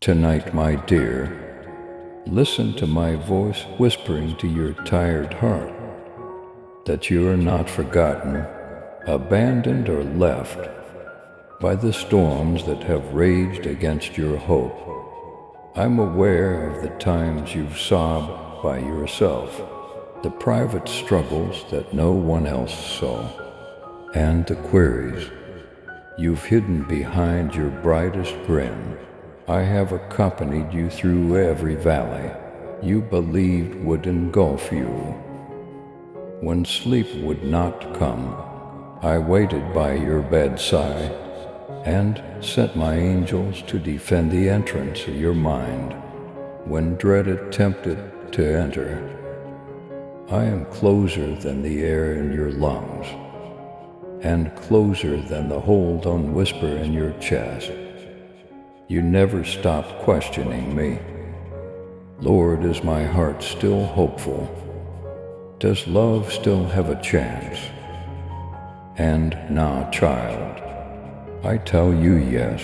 Tonight, my dear, listen to my voice whispering to your tired heart that you are not forgotten, abandoned, or left by the storms that have raged against your hope. I'm aware of the times you've sobbed by yourself, the private struggles that no one else saw, and the queries you've hidden behind your brightest grin. I have accompanied you through every valley you believed would engulf you. When sleep would not come, I waited by your bedside and sent my angels to defend the entrance of your mind when dread attempted to enter. I am closer than the air in your lungs, and closer than the hold on whisper in your chest. You never stopped questioning me. Lord, is my heart still hopeful? Does love still have a chance? And now, child, I tell you yes.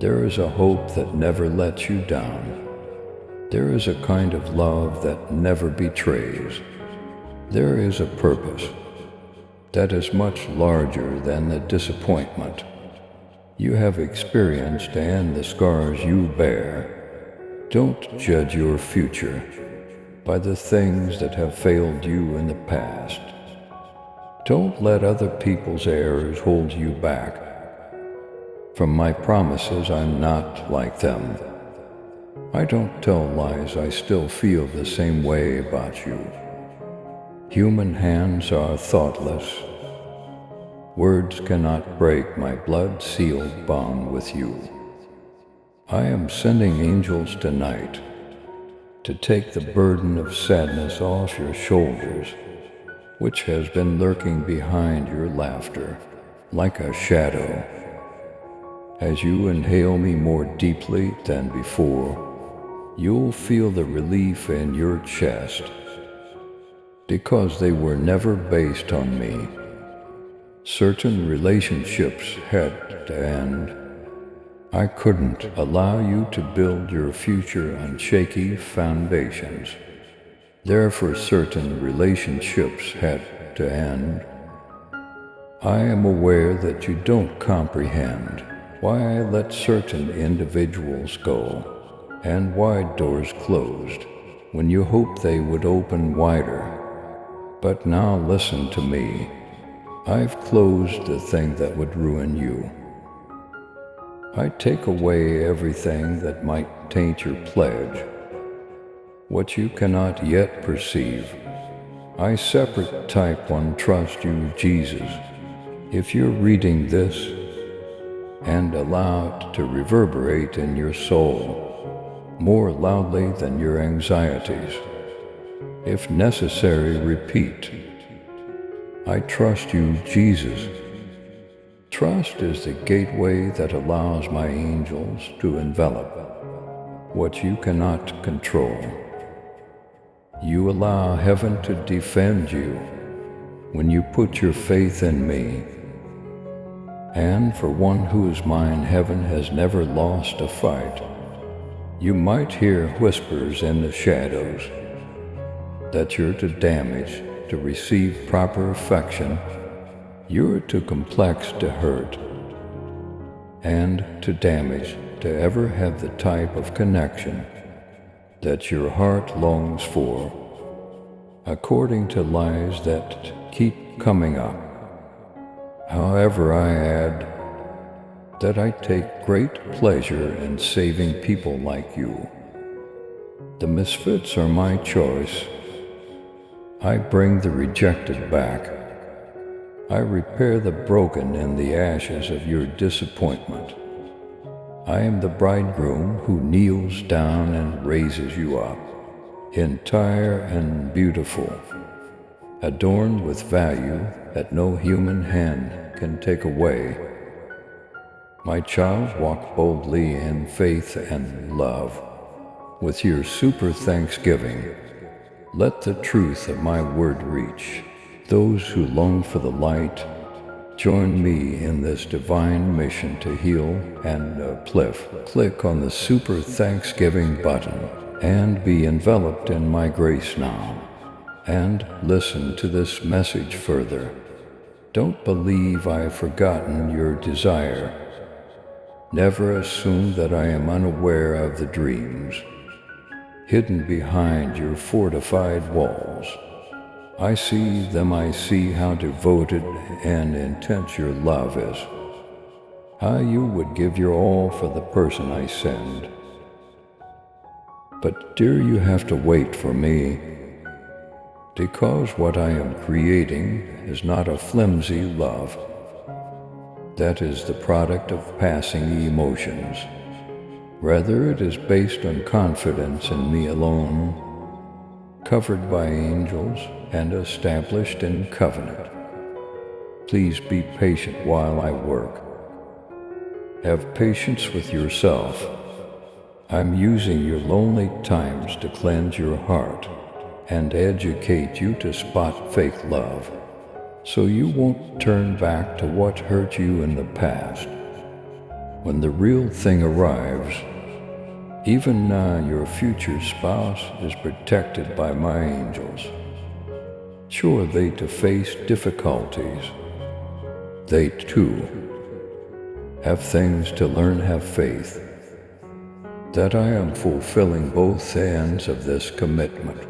There is a hope that never lets you down. There is a kind of love that never betrays. There is a purpose that is much larger than the disappointment you have experienced and the scars you bear. Don't judge your future by the things that have failed you in the past. Don't let other people's errors hold you back. From my promises, I'm not like them. I don't tell lies. I still feel the same way about you. Human hands are thoughtless. Words cannot break my blood-sealed bond with you. I am sending angels tonight to take the burden of sadness off your shoulders, which has been lurking behind your laughter like a shadow. As you inhale me more deeply than before, you'll feel the relief in your chest, because they were never based on me. Certain relationships had to end. I couldn't allow you to build your future on shaky foundations. Therefore, certain relationships had to end. I am aware that you don't comprehend why I let certain individuals go and why doors closed when you hoped they would open wider. But now listen to me. I've closed the thing that would ruin you. I take away everything that might taint your pledge, what you cannot yet perceive. I separate type 1 trust you, Jesus. If you're reading this, and allow it to reverberate in your soul more loudly than your anxieties. If necessary, repeat, I trust you, Jesus. Trust is the gateway that allows my angels to envelop what you cannot control. You allow heaven to defend you when you put your faith in me. And for one who is mine, heaven has never lost a fight. You might hear whispers in the shadows that you're too damaged to receive proper affection. You're too complex to hurt, and too damaged to ever have the type of connection that your heart longs for, according to lies that keep coming up. However, I add that I take great pleasure in saving people like you. The misfits are my choice. I bring the rejected back. I repair the broken in the ashes of your disappointment. I am the bridegroom who kneels down and raises you up, entire and beautiful, adorned with value that no human hand can take away. My child, walk boldly in faith and love. With your super thanksgiving, let the truth of my word reach those who long for the light, Join me in this divine mission to heal and uplift. Click on the Super Thanksgiving button and be enveloped in my grace now. And listen to this message further. Don't believe I've forgotten your desire. Never assume that I am unaware of the dreams hidden behind your fortified walls. I see them, I see how devoted and intense your love is. How you would give your all for the person I send. But dear, you have to wait for me, because what I am creating is not a flimsy love. That is the product of passing emotions. Rather, it is based on confidence in me alone, covered by angels and established in covenant. Please be patient while I work. Have patience with yourself. I'm using your lonely times to cleanse your heart and educate you to spot fake love, so you won't turn back to what hurt you in the past. When the real thing arrives, even now your future spouse is protected by my angels. Sure, they to face difficulties. They too have things to learn, have faith that I am fulfilling both ends of this commitment.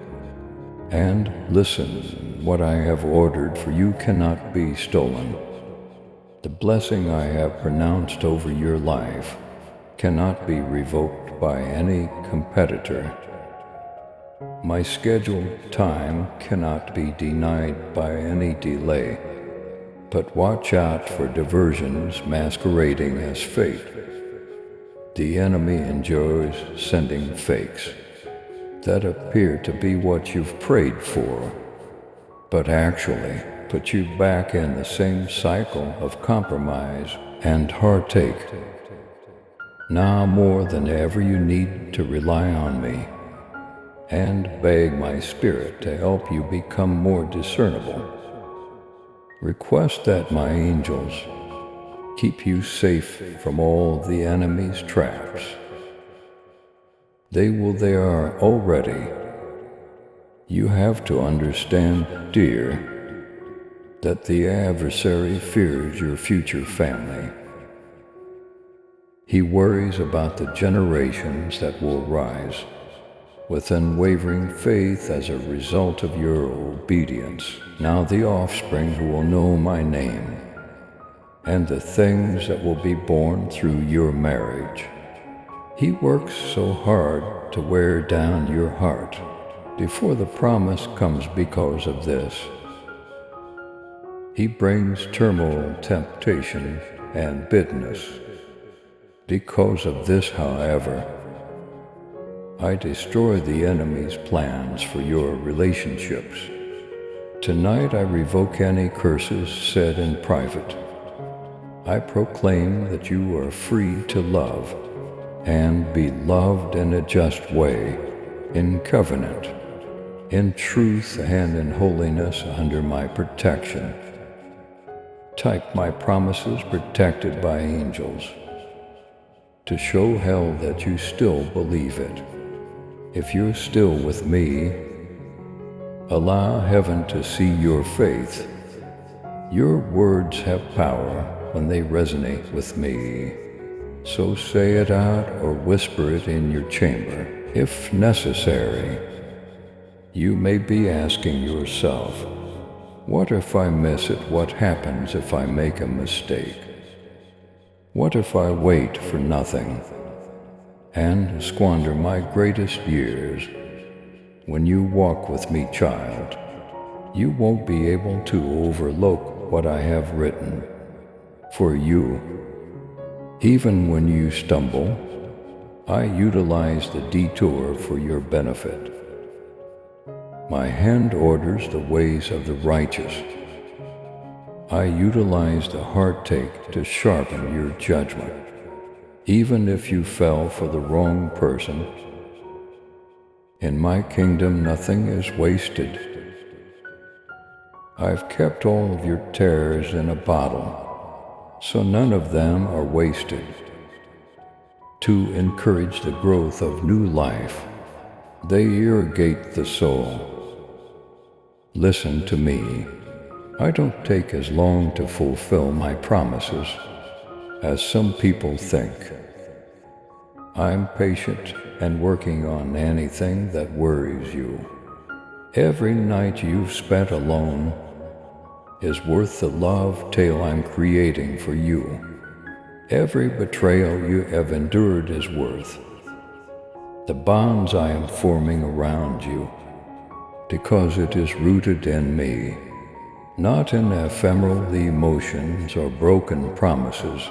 And listen, what I have ordered for you cannot be stolen. The blessing I have pronounced over your life cannot be revoked by any competitor. My scheduled time cannot be denied by any delay. But watch out for diversions masquerading as fate. The enemy enjoys sending fakes that appear to be what you've prayed for, but actually put you back in the same cycle of compromise and heartache. Now more than ever you need to rely on me and beg my spirit to help you become more discernible. Request that my angels keep you safe from all the enemy's traps. They are already. You have to understand, dear, that the adversary fears your future family. He worries about the generations that will rise with unwavering faith as a result of your obedience. Now the offspring who will know my name, and the things that will be born through your marriage. He works so hard to wear down your heart before the promise comes because of this. He brings turmoil, temptation, and bitterness. Because of this, however, I destroy the enemy's plans for your relationships. Tonight I revoke any curses said in private. I proclaim that you are free to love and be loved in a just way, in covenant, in truth and in holiness under my protection. Type my promises protected by angels to show hell that you still believe it. If you're still with me, allow heaven to see your faith. Your words have power when they resonate with me. So say it out or whisper it in your chamber, if necessary. You may be asking yourself, what if I miss it? What happens if I make a mistake? What if I wait for nothing and squander my greatest years? When you walk with me, child, you won't be able to overlook what I have written for you. Even when you stumble, I utilize the detour for your benefit. My hand orders the ways of the righteous. I utilize the heartache to sharpen your judgment. Even if you fell for the wrong person, in my kingdom nothing is wasted. I've kept all of your terrors in a bottle so none of them are wasted. To encourage the growth of new life, they irrigate the soul. Listen to me. I don't take as long to fulfill my promises as some people think. I'm patient and working on anything that worries you. Every night you've spent alone is worth the love tale I'm creating for you. Every betrayal you have endured is worth the bonds I am forming around you, because it is rooted in me, not in ephemeral emotions or broken promises,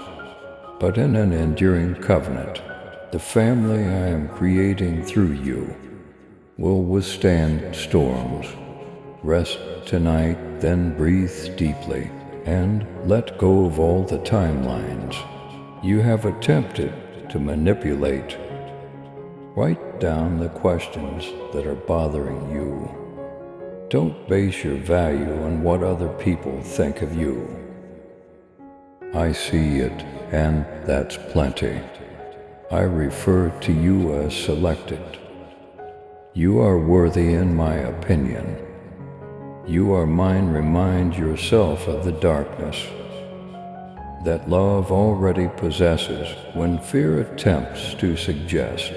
but in an enduring covenant. The family I am creating through you will withstand storms. Rest tonight, then breathe deeply and let go of all the timelines you have attempted to manipulate. Write down the questions that are bothering you. Don't base your value on what other people think of you. I see it, and that's plenty. I refer to you as selected. You are worthy in my opinion. You are mine. Remind yourself of the darkness that love already possesses when fear attempts to suggest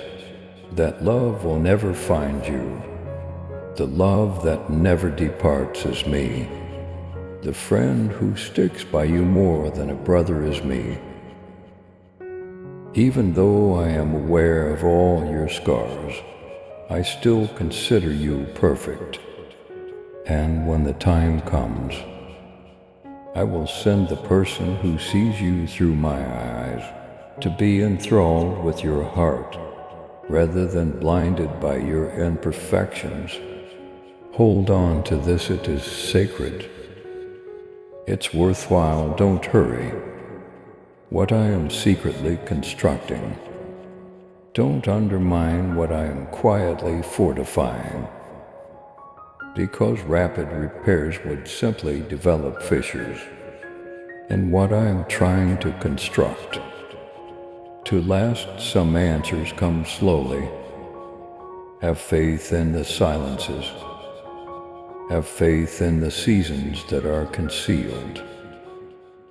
that love will never find you. The love that never departs is me. The friend who sticks by you more than a brother is me. Even though I am aware of all your scars, I still consider you perfect. And when the time comes, I will send the person who sees you through my eyes to be enthralled with your heart rather than blinded by your imperfections. Hold on to this, it is sacred. It's worthwhile, don't hurry. What I am secretly constructing. Don't undermine what I am quietly fortifying, because rapid repairs would simply develop fissures in what I am trying to construct. To last, some answers come slowly. Have faith in the silences. Have faith in the seasons that are concealed.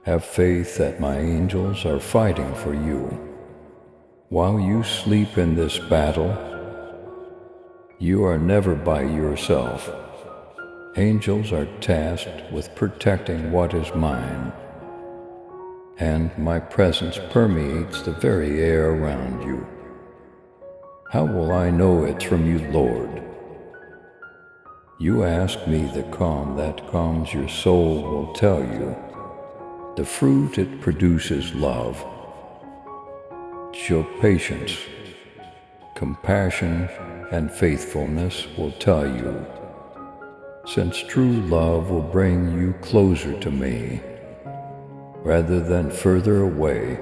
Have faith that my angels are fighting for you. While you sleep in this battle, you are never by yourself. Angels are tasked with protecting what is mine, and my presence permeates the very air around you. How will I know it's from you, Lord? You ask me, the calm that calms your soul will tell you. The fruit it produces love. Show patience, compassion, and faithfulness will tell you, since true love will bring you closer to me, rather than further away.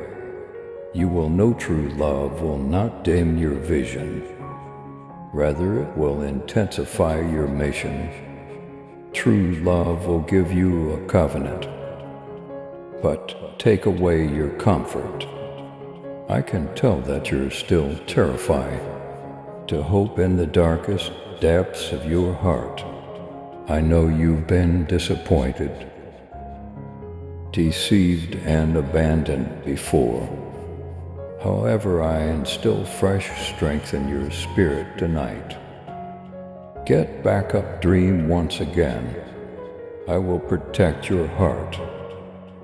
You will know true love will not dim your vision. Rather, it will intensify your mission. True love will give you a covenant, but take away your comfort. I can tell that you're still terrified to hope in the darkest depths of your heart. I know you've been disappointed, deceived, and abandoned before. However, I instill fresh strength in your spirit tonight. Get back up, dream once again. I will protect your heart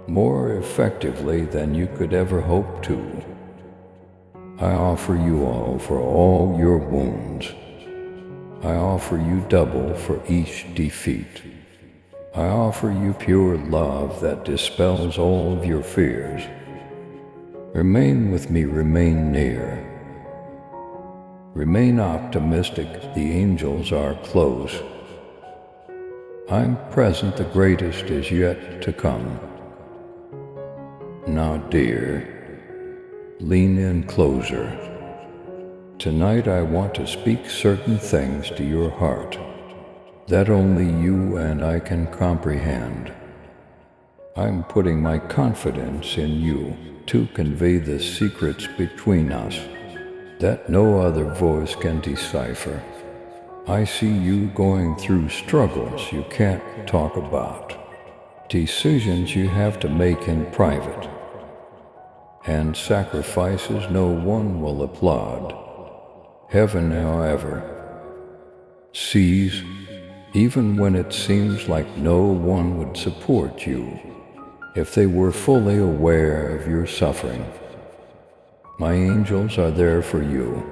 more effectively than you could ever hope to. I offer you all for all your wounds. I offer you double for each defeat. I offer you pure love that dispels all of your fears. Remain with me, remain near. Remain optimistic, the angels are close. I'm present, the greatest is yet to come. Now, dear, lean in closer. Tonight I want to speak certain things to your heart that only you and I can comprehend. I'm putting my confidence in you to convey the secrets between us that no other voice can decipher. I see you going through struggles you can't talk about, decisions you have to make in private, and sacrifices no one will applaud. Heaven, however, sees, even when it seems like no one would support you, if they were fully aware of your suffering. My angels are there for you.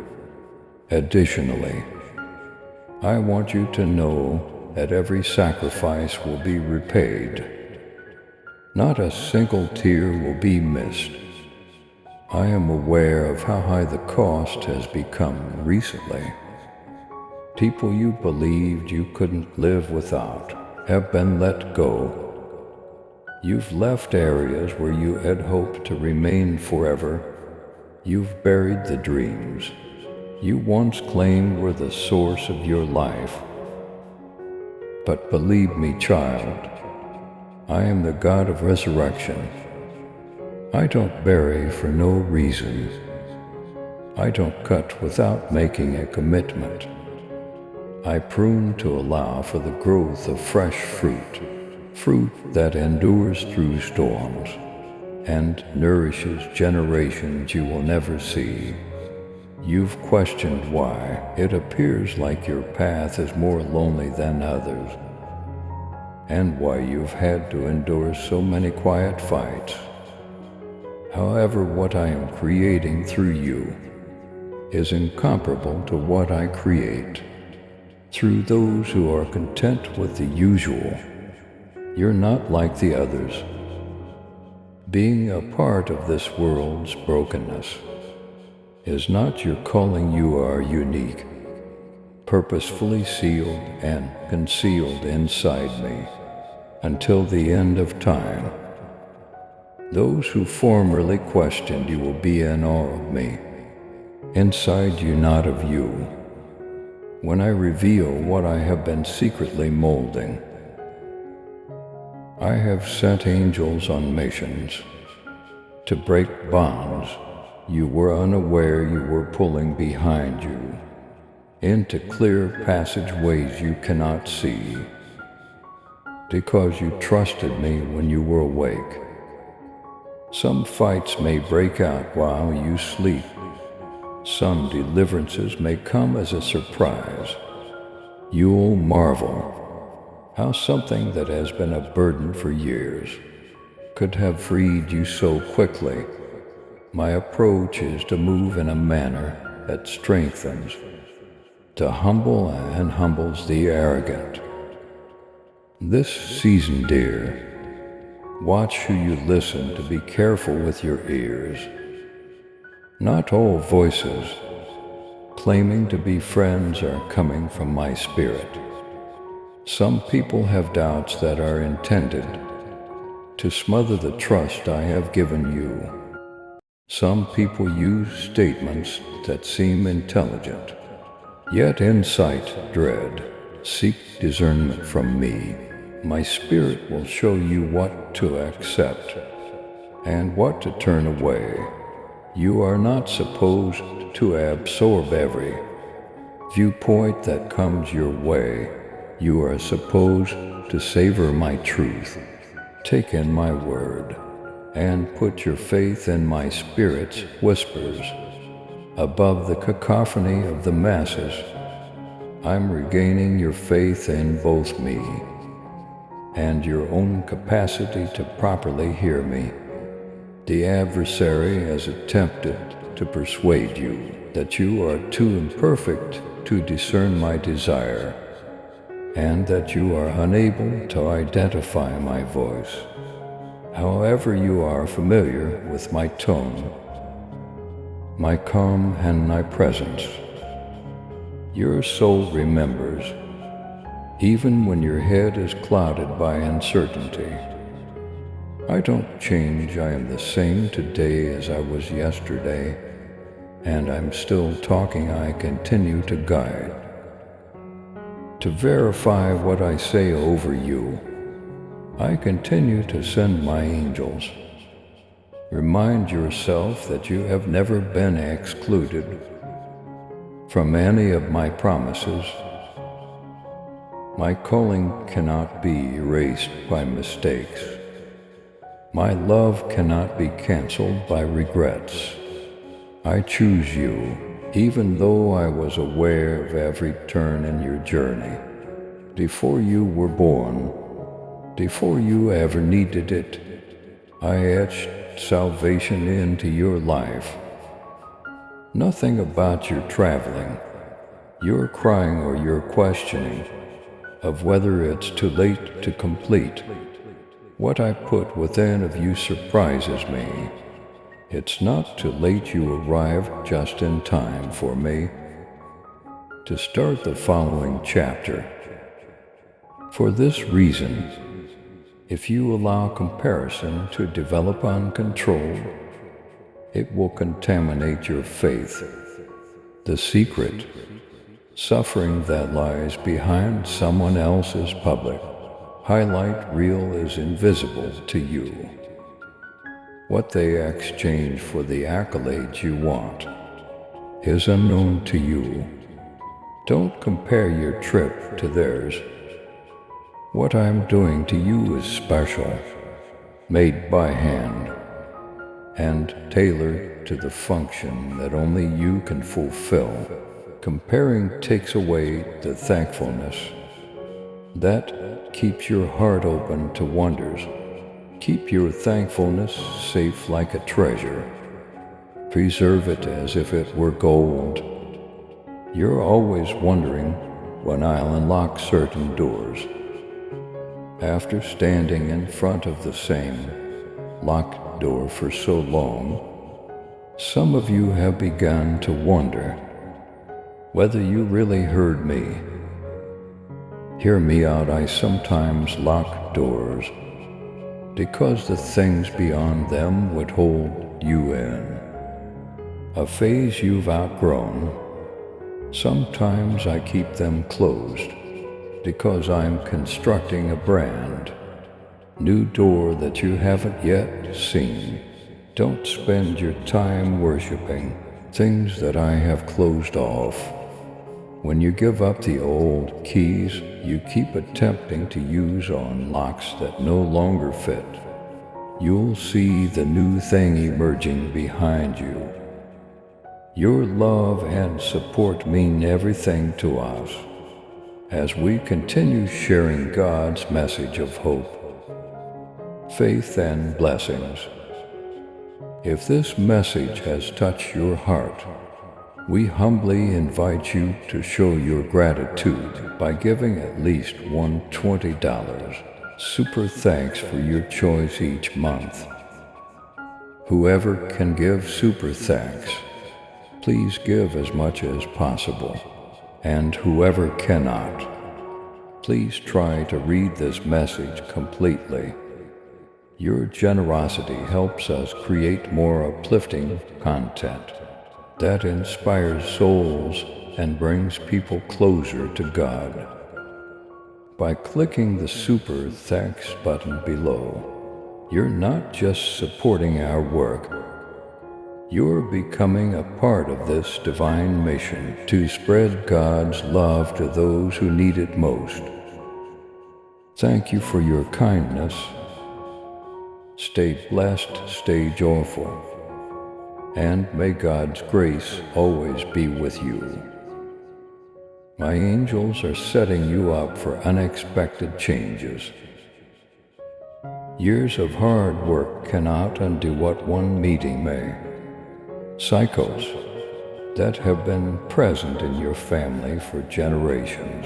Additionally, I want you to know that every sacrifice will be repaid. Not a single tear will be missed. I am aware of how high the cost has become recently. People you believed you couldn't live without have been let go. You've left areas where you had hoped to remain forever. You've buried the dreams you once claimed were the source of your life. But believe me, child, I am the God of resurrection. I don't bury for no reason. I don't cut without making a commitment. I prune to allow for the growth of fresh fruit that endures through storms and nourishes generations you will never see. You've questioned why it appears like your path is more lonely than others, and why you've had to endure so many quiet fights. However, what I am creating through you is incomparable to what I create through those who are content with the usual. You're not like the others. Being a part of this world's brokenness is not your calling. You are unique, purposefully sealed and concealed inside me until the end of time. Those who formerly questioned you will be in awe of me, inside you, not of you, when I reveal what I have been secretly molding. I have sent angels on missions to break bonds you were unaware you were pulling behind you, into clear passageways you cannot see, because you trusted me when you were awake. Some fights may break out while you sleep. Some deliverances may come as a surprise. You'll marvel how something that has been a burden for years could have freed you so quickly. My approach is to move in a manner that strengthens, to humble and humbles the arrogant. This season, dear, watch who you listen to. Be careful with your ears. Not all voices claiming to be friends are coming from my spirit. Some people have doubts that are intended to smother the trust I have given you. Some people use statements that seem intelligent, yet incite dread. Seek discernment from me. My spirit will show you what to accept and what to turn away. You are not supposed to absorb every viewpoint that comes your way. You are supposed to savor my truth, take in my word, and put your faith in my spirit's whispers. Above the cacophony of the masses, I'm regaining your faith in both me and your own capacity to properly hear me. The adversary has attempted to persuade you that you are too imperfect to discern my desire, and that you are unable to identify my voice. However, you are familiar with my tone, my calm, and my presence. Your soul remembers, even when your head is clouded by uncertainty. I don't change. I am the same today as I was yesterday, and I'm still talking. I continue to guide, to verify what I say over you. I continue to send my angels. Remind yourself that you have never been excluded from any of my promises. My calling cannot be erased by mistakes. My love cannot be canceled by regrets. I choose you, even though I was aware of every turn in your journey. Before you were born, before you ever needed it, I etched salvation into your life. Nothing about your traveling, your crying, or your questioning of whether it's too late to complete what I put within of you surprises me. It's not too late. You arrived just in time for me to start the following chapter. For this reason, if you allow comparison to develop uncontrolled, it will contaminate your faith. The secret suffering that lies behind someone else's public highlight reel is invisible to you. What they exchange for the accolades you want is unknown to you. Don't compare your trip to theirs. What I'm doing to you is special, made by hand, and tailored to the function that only you can fulfill. Comparing takes away the thankfulness that keeps your heart open to wonders. Keep your thankfulness safe like a treasure. Preserve it as if it were gold. You're always wondering when I'll unlock certain doors. After standing in front of the same locked door for so long, some of you have begun to wonder whether you really heard me. Hear me out. I sometimes lock doors because the things beyond them would hold you in a phase you've outgrown. Sometimes I keep them closed because I'm constructing a brand new door that you haven't yet seen. Don't spend your time worshiping things that I have closed off. When you give up the old keys you keep attempting to use on locks that no longer fit, you'll see the new thing emerging behind you. Your love and support mean everything to us as we continue sharing God's message of hope, faith, and blessings. If this message has touched your heart, we humbly invite you to show your gratitude by giving at least one $20 super thanks for your choice each month. Whoever can give super thanks, please give as much as possible. And whoever cannot, please try to read this message completely. Your generosity helps us create more uplifting content that inspires souls and brings people closer to God. By clicking the super thanks button below, you're not just supporting our work, you're becoming a part of this divine mission to spread God's love to those who need it most. Thank you for your kindness. Stay blessed, stay joyful, and may God's grace always be with you. My angels are setting you up for unexpected changes. Years of hard work cannot undo what one meeting may. Cycles that have been present in your family for generations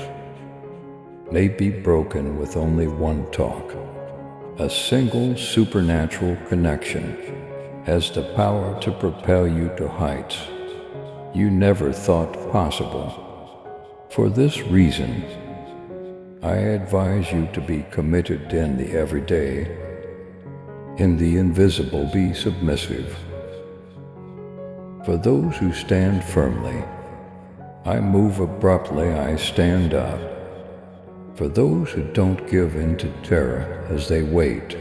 may be broken with only one talk. A single supernatural connection has the power to propel you to heights you never thought possible. For this reason, I advise you to be committed in the everyday. In the invisible, be submissive. For those who stand firmly, I move abruptly, I stand up. For those who don't give in to terror as they wait,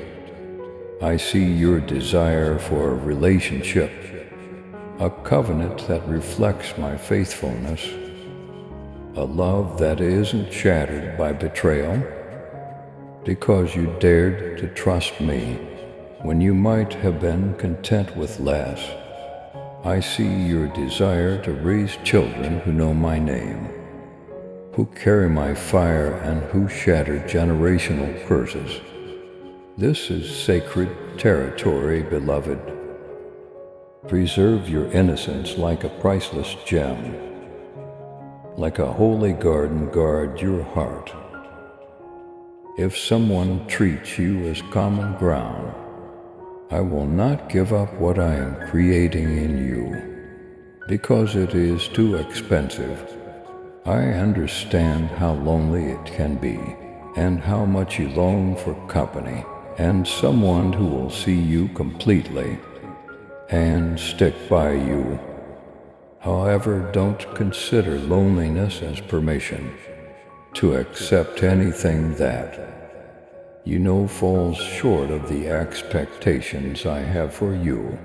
I see your desire for a relationship, a covenant that reflects my faithfulness, a love that isn't shattered by betrayal, because you dared to trust me when you might have been content with less. I see your desire to raise children who know my name, who carry my fire and who shatter generational curses. This is sacred territory, beloved. Preserve your innocence like a priceless gem. Like a holy garden, guard your heart. If someone treats you as common ground, I will not give up what I am creating in you, because it is too expensive. I understand how lonely it can be, and how much you long for company, and someone who will see you completely, and stick by you. However, don't consider loneliness as permission to accept anything that you know falls short of the expectations I have for you.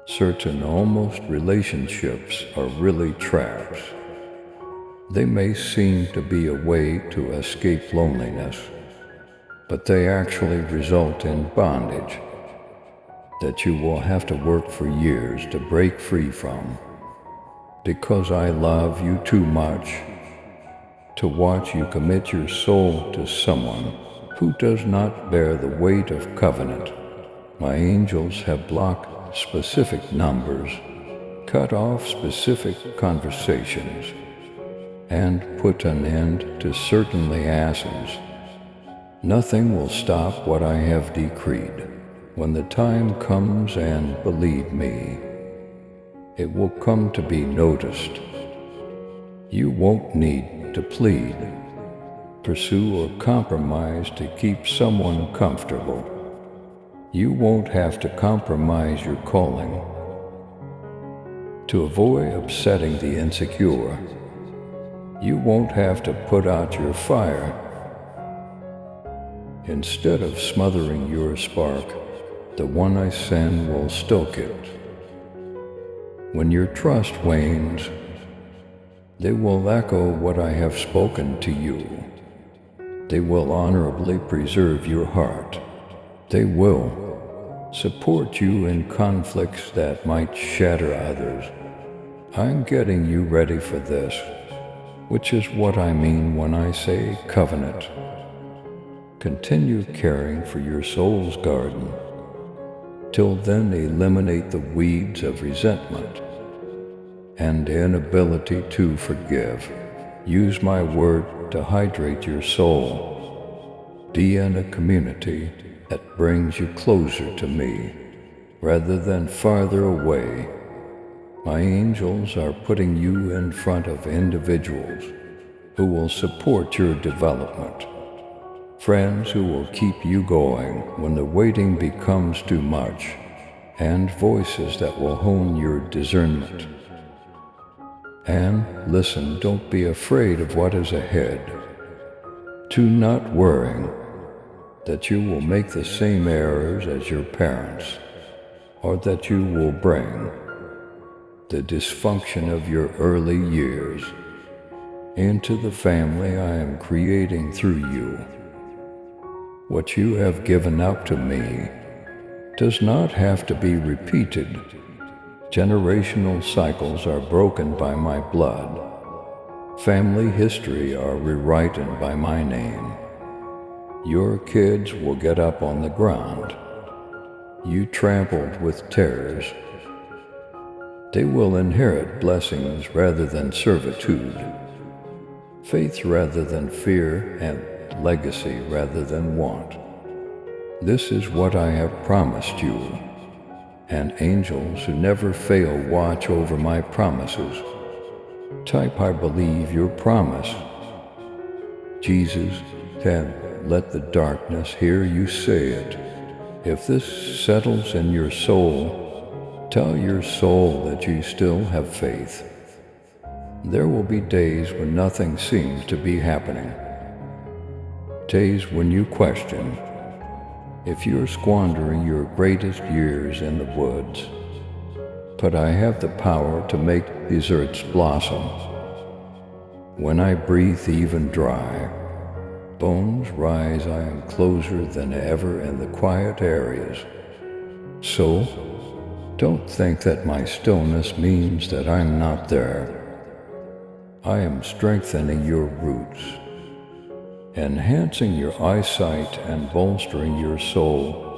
Certain almost relationships are really traps. They may seem to be a way to escape loneliness, but they actually result in bondage that you will have to work for years to break free from, because I love you too much to watch you commit your soul to someone who does not bear the weight of covenant. My angels have blocked specific numbers, cut off specific conversations, and put an end to certain liaisons. Nothing will stop what I have decreed. When the time comes, and believe me, it will come to be noticed. You won't need to plead, pursue, or compromise to keep someone comfortable. You won't have to compromise your calling to avoid upsetting the insecure. You won't have to put out your fire. Instead of smothering your spark, the one I send will stoke it. When your trust wanes, they will echo what I have spoken to you. They will honorably preserve your heart. They will support you in conflicts that might shatter others. I'm getting you ready for this, which is what I mean when I say covenant. Continue caring for your soul's garden. Till then, eliminate the weeds of resentment and inability to forgive. Use my word to hydrate your soul. Be in a community that brings you closer to me, rather than farther away. My angels are putting you in front of individuals who will support your development. Friends who will keep you going when the waiting becomes too much, and voices that will hone your discernment. And listen, don't be afraid of what is ahead. Do not worrying that you will make the same errors as your parents, or that you will bring the dysfunction of your early years into the family I am creating through you. What you have given up to me does not have to be repeated. Generational cycles are broken by my blood. Family history are rewritten by my name. Your kids will get up on the ground you trampled with terrors. They will inherit blessings rather than servitude, faith rather than fear, and legacy rather than want. This is what I have promised you, and angels who never fail watch over my promises. Type I believe your promise. Jesus, then let the darkness hear you say it. If this settles in your soul, tell your soul that you still have faith. There will be days when nothing seems to be happening. Days when you question if you're squandering your greatest years in the woods. But I have the power to make deserts blossom. When I breathe even dry, bones rise. I am closer than ever in the quiet areas. So, don't think that my stillness means that I'm not there. I am strengthening your roots, enhancing your eyesight and bolstering your soul,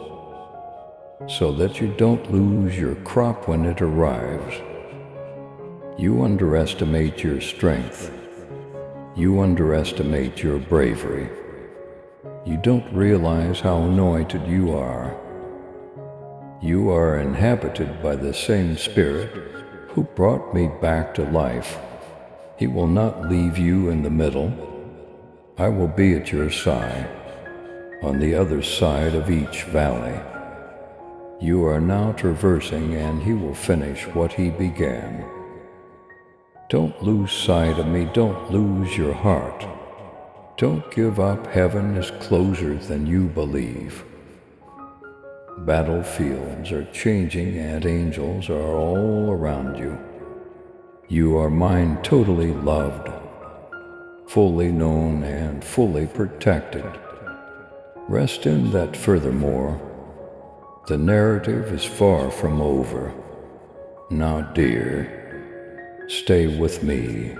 so that you don't lose your crop when it arrives. You underestimate your strength. You underestimate your bravery. You don't realize how anointed you are. You are inhabited by the same Spirit who brought me back to life. He will not leave you in the middle. I will be at your side, on the other side of each valley. You are now traversing, and He will finish what He began. Don't lose sight of me. Don't lose your heart. Don't give up. Heaven is closer than you believe. Battlefields are changing and angels are all around you. You are mine, totally loved, fully known and fully protected. Rest in that. Furthermore, the narrative is far from over. Now, dear, stay with me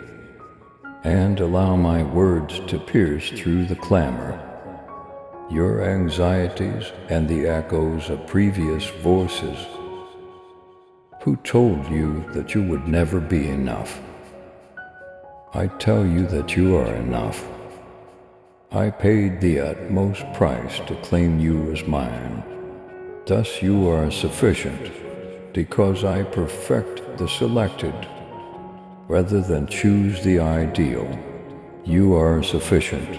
and allow my words to pierce through the clamor, your anxieties and the echoes of previous voices who told you that you would never be enough. I tell you that you are enough. I paid the utmost price to claim you as mine. Thus you are sufficient, because I perfect the selected rather than choose the ideal. You are sufficient.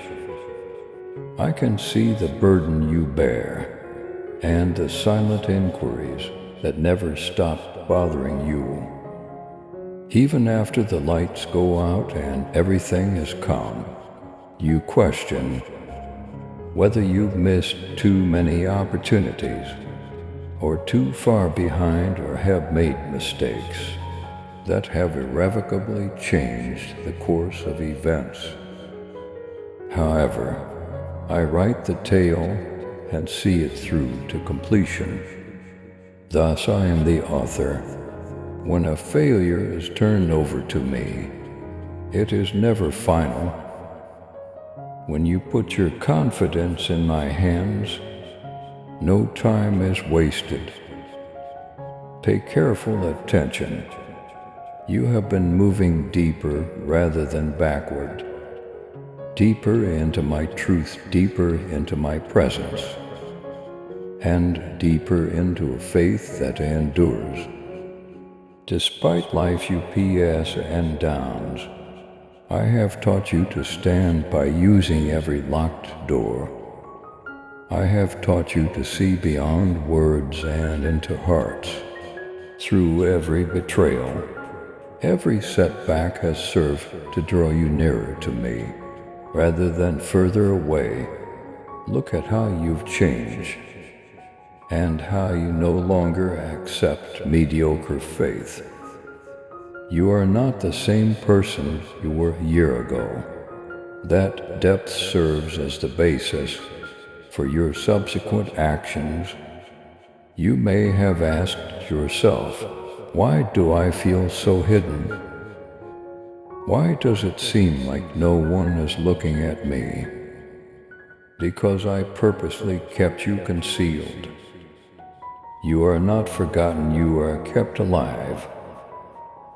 I can see the burden you bear and the silent inquiries that never stop bothering you. Even after the lights go out and everything is calm, you question whether you've missed too many opportunities or too far behind, or have made mistakes that have irrevocably changed the course of events. However, I write the tale and see it through to completion. Thus I am the author. When a failure is turned over to me, it is never final. When you put your confidence in my hands, no time is wasted. Pay careful attention. You have been moving deeper rather than backward. Deeper into my truth, deeper into my presence, and deeper into a faith that endures. Despite life's ups and downs, I have taught you to stand by using every locked door. I have taught you to see beyond words and into hearts. Through every betrayal, every setback has served to draw you nearer to me, rather than further away. Look at how you've changed, and how you no longer accept mediocre faith. You are not the same person you were a year ago. That depth serves as the basis for your subsequent actions. You may have asked yourself, why do I feel so hidden? Why does it seem like no one is looking at me? Because I purposely kept you concealed. You are not forgotten, you are kept alive.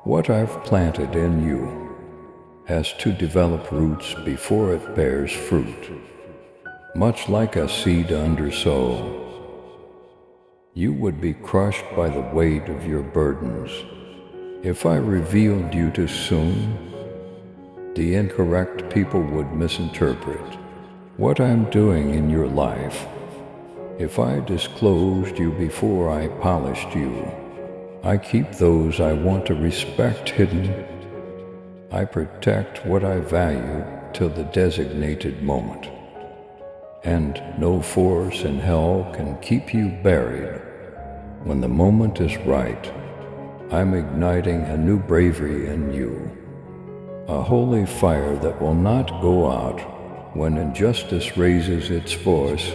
What I've planted in you has to develop roots before it bears fruit. Much like a seed under soil, you would be crushed by the weight of your burdens. If I revealed you too soon, the incorrect people would misinterpret what I'm doing in your life. If I disclosed you before I polished you, I keep those I want to respect hidden. I protect what I value till the designated moment, and no force in hell can keep you buried. When the moment is right, I'm igniting a new bravery in you, a holy fire that will not go out when injustice raises its voice.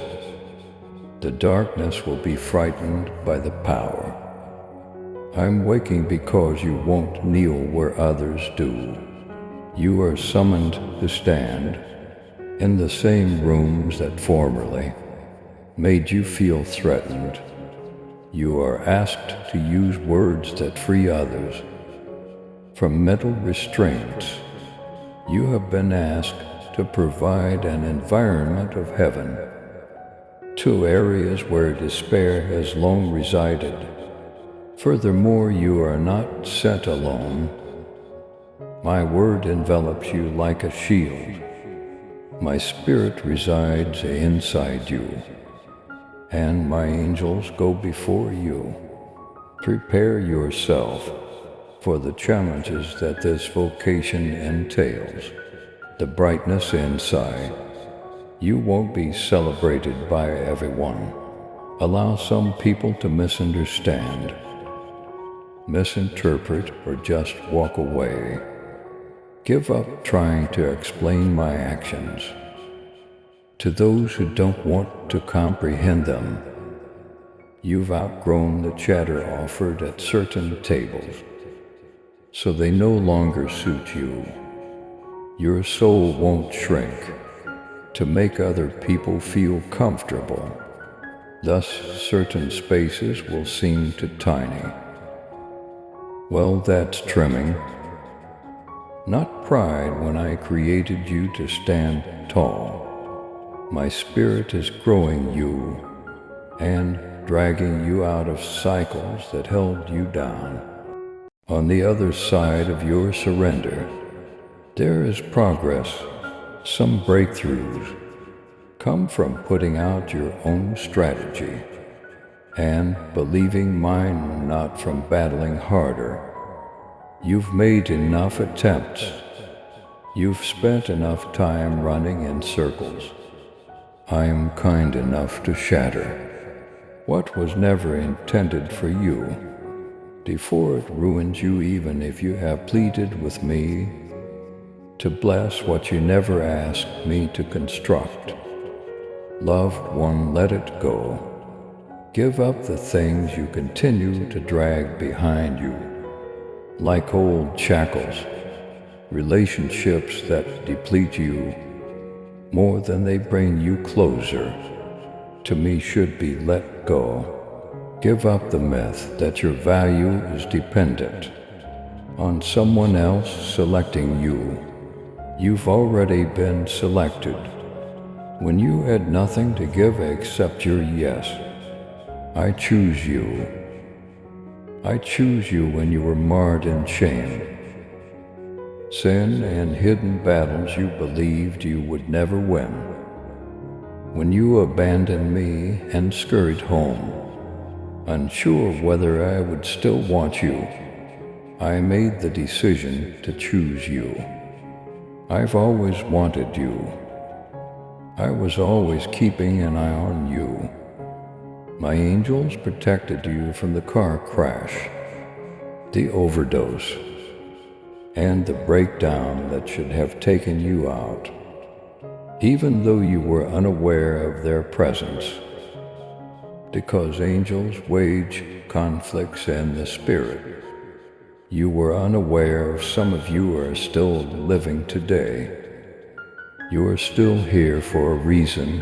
The darkness will be frightened by the power. I'm waking because you won't kneel where others do. You are summoned to stand in the same rooms that formerly made you feel threatened. You are asked to use words that free others from mental restraints. You have been asked to provide an environment of heaven to areas where despair has long resided. Furthermore, you are not sent alone. My word envelops you like a shield. My spirit resides inside you, and my angels go before you. Prepare yourself for the challenges that this vocation entails. The brightness inside. You won't be celebrated by everyone. Allow some people to misunderstand, misinterpret, or just walk away. Give up trying to explain my actions to those who don't want to comprehend them. You've outgrown the chatter offered at certain tables, so they no longer suit you. Your soul won't shrink to make other people feel comfortable. Thus, certain spaces will seem too tiny. Well, that's trimming, not pride when I created you to stand tall. My spirit is growing you and dragging you out of cycles that held you down. On the other side of your surrender, there is progress. Some breakthroughs come from putting out your own strategy and believing mine, not from battling harder. You've made enough attempts. You've spent enough time running in circles. I am kind enough to shatter what was never intended for you before it ruins you, even if you have pleaded with me to bless what you never asked me to construct. Loved one, let it go. Give up the things you continue to drag behind you, like old shackles, relationships that deplete you more than they bring you closer to me should be let go. Give up the myth that your value is dependent on someone else selecting you. You've already been selected when you had nothing to give except your yes. I choose you. I choose you when you were marred in shame, sin, and hidden battles you believed you would never win. When you abandoned me and scurried home, unsure whether I would still want you, I made the decision to choose you. I've always wanted you. I was always keeping an eye on you. My angels protected you from the car crash, the overdose, and the breakdown that should have taken you out, even though you were unaware of their presence. Because angels wage conflicts in the spirit, you were unaware of. Some of you are still living today. You are still here for a reason,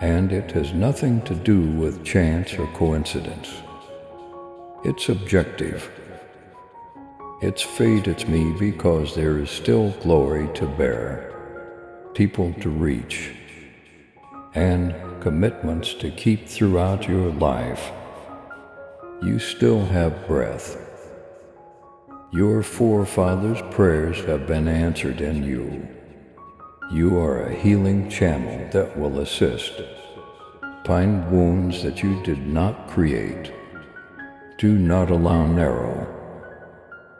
and it has nothing to do with chance or coincidence. It's objective. It's fate. It's me, because there is still glory to bear, people to reach, and commitments to keep throughout your life. You still have breath. Your forefathers' prayers have been answered in you. You are a healing channel that will assist. Find wounds that you did not create. Do not allow narrow,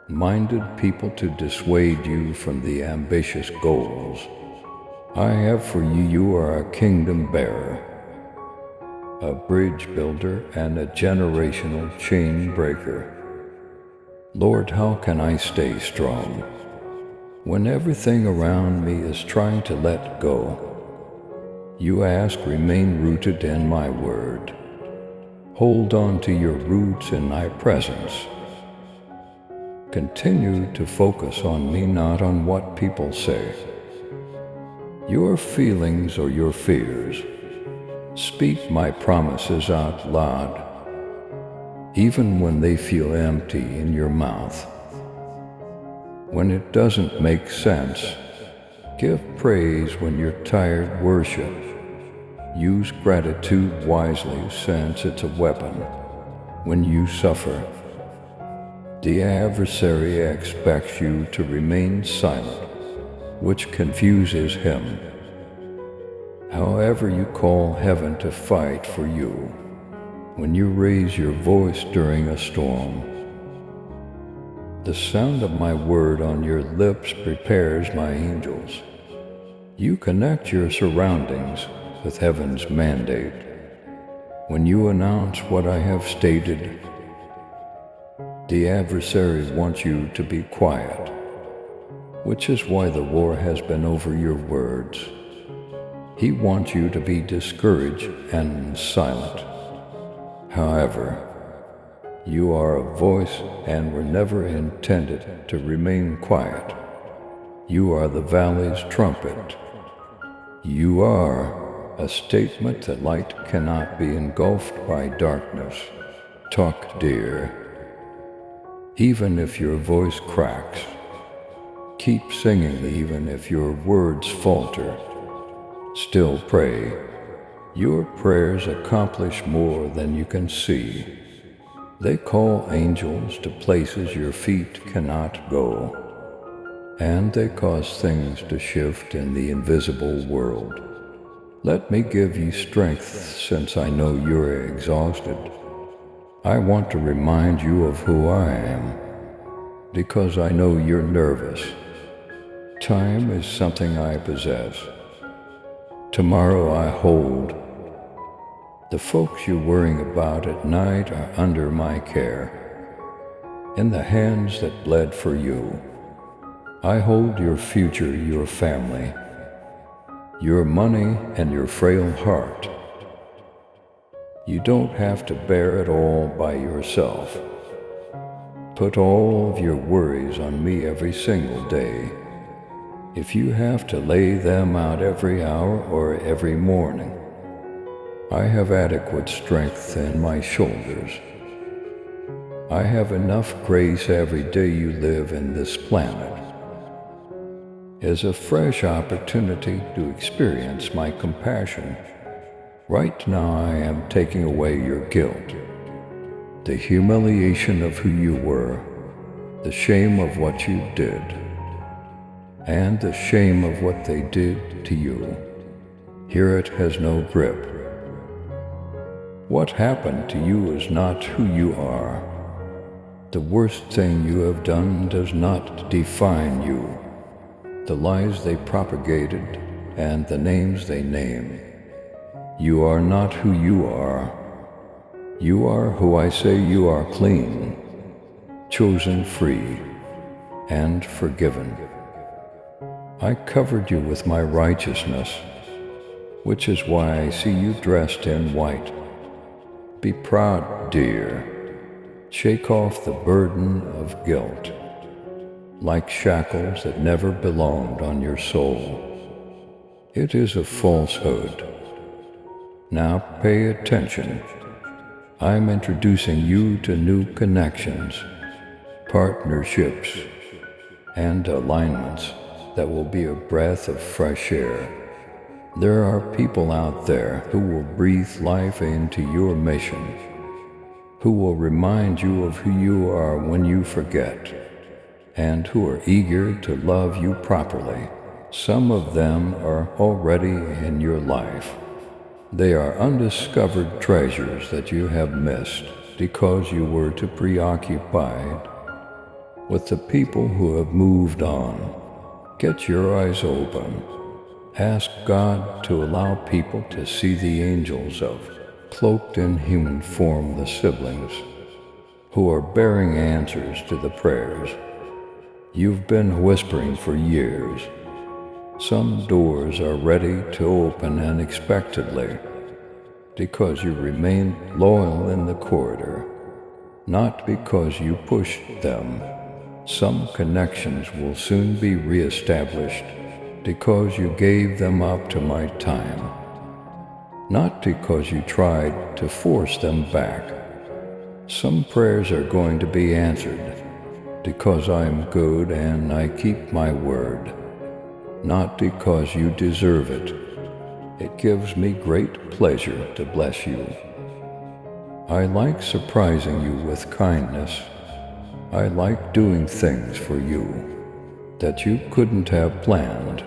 minded people to dissuade you from the ambitious goals I have for you. You are a kingdom bearer, a bridge builder, and a generational chain breaker. Lord, how can I stay strong when everything around me is trying to let go? You ask, remain rooted in my word. Hold on to your roots in my presence. Continue to focus on me, not on what people say, your feelings or your fears. Speak my promises out loud, even when they feel empty in your mouth. When it doesn't make sense, give praise. When you're tired, worship. Use gratitude wisely, since it's a weapon. When you suffer, the adversary expects you to remain silent, which confuses him. However, you call heaven to fight for you when you raise your voice during a storm. The sound of my word on your lips prepares my angels. You connect your surroundings with heaven's mandate. When you announce what I have stated, the adversary wants you to be quiet, which is why the war has been over your words. He wants you to be discouraged and silent. However, you are a voice and were never intended to remain quiet. You are the valley's trumpet. You are a statement that light cannot be engulfed by darkness. Talk, dear. Even if your voice cracks, keep singing. Even if your words falter, still pray. Your prayers accomplish more than you can see. They call angels to places your feet cannot go, and they cause things to shift in the invisible world. Let me give you strength, since I know you're exhausted. I want to remind you of who I am, because I know you're nervous. Time is something I possess. Tomorrow I hold. The folks you're worrying about at night are under my care, in the hands that bled for you. I hold your future, your family, your money, and your frail heart. You don't have to bear it all by yourself. Put all of your worries on me every single day. If you have to lay them out every hour or every morning, I have adequate strength in my shoulders. I have enough grace every day you live in this planet is a fresh opportunity to experience my compassion. Right now I am taking away your guilt, the humiliation of who you were, the shame of what you did, and the shame of what they did to you. Here it has no grip. What happened to you is not who you are. The worst thing you have done does not define you. The lies they propagated and the names they name. You are not who you are. You are who I say you are: clean, chosen, free, and forgiven. I covered you with my righteousness, which is why I see you dressed in white. Be proud, dear. Shake off the burden of guilt, like shackles that never belonged on your soul. It is a falsehood. Now pay attention. I'm introducing you to new connections, partnerships, and alignments that will be a breath of fresh air. There are people out there who will breathe life into your mission, who will remind you of who you are when you forget, and who are eager to love you properly. Some of them are already in your life. They are undiscovered treasures that you have missed because you were too preoccupied with the people who have moved on. Get your eyes open. Ask God to allow people to see the angels of cloaked in human form, the siblings, who are bearing answers to the prayers you've been whispering for years. Some doors are ready to open unexpectedly because you remain loyal in the corridor, not because you pushed them. Some connections will soon be reestablished because you gave them up to my time, not because you tried to force them back. Some prayers are going to be answered because I am good and I keep my word, not because you deserve it. It gives me great pleasure to bless you. I like surprising you with kindness. I like doing things for you that you couldn't have planned.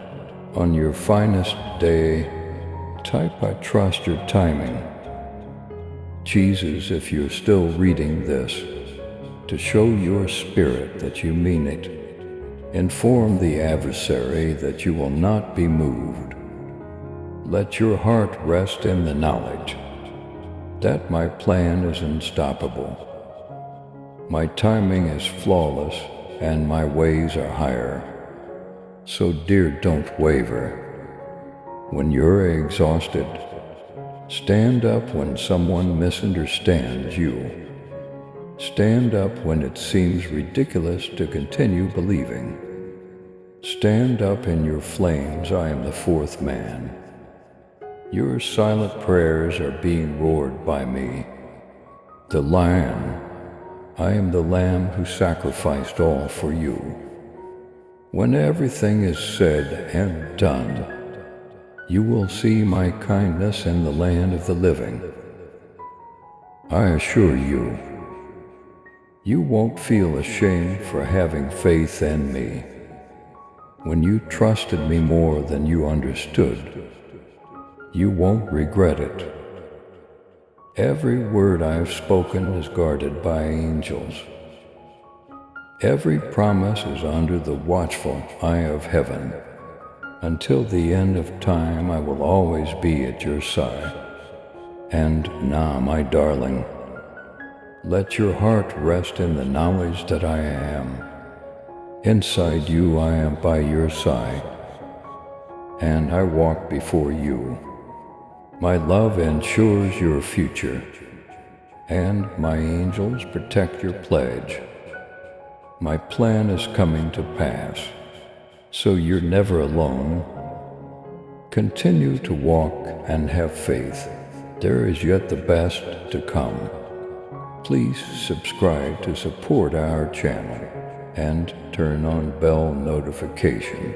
On your finest day, type I trust your timing. Jesus, if you're still reading this, to show your spirit that you mean it. Inform the adversary that you will not be moved. Let your heart rest in the knowledge that my plan is unstoppable. My timing is flawless and my ways are higher. So dear, don't waver. When you're exhausted, stand up when someone misunderstands you. Stand up when it seems ridiculous to continue believing. Stand up in your flames, I am the fourth man. Your silent prayers are being roared by me. The lion, I am the lamb who sacrificed all for you. When everything is said and done, you will see my kindness in the land of the living. I assure you, you won't feel ashamed for having faith in me. When you trusted me more than you understood, you won't regret it. Every word I've spoken is guarded by angels. Every promise is under the watchful eye of heaven. Until the end of time, I will always be at your side. And now, my darling, let your heart rest in the knowledge that I am. Inside you I am by your side, and I walk before you. My love ensures your future, and my angels protect your pledge. My plan is coming to pass, so you're never alone. Continue to walk and have faith. There is yet the best to come. Please subscribe to support our channel and turn on bell notification.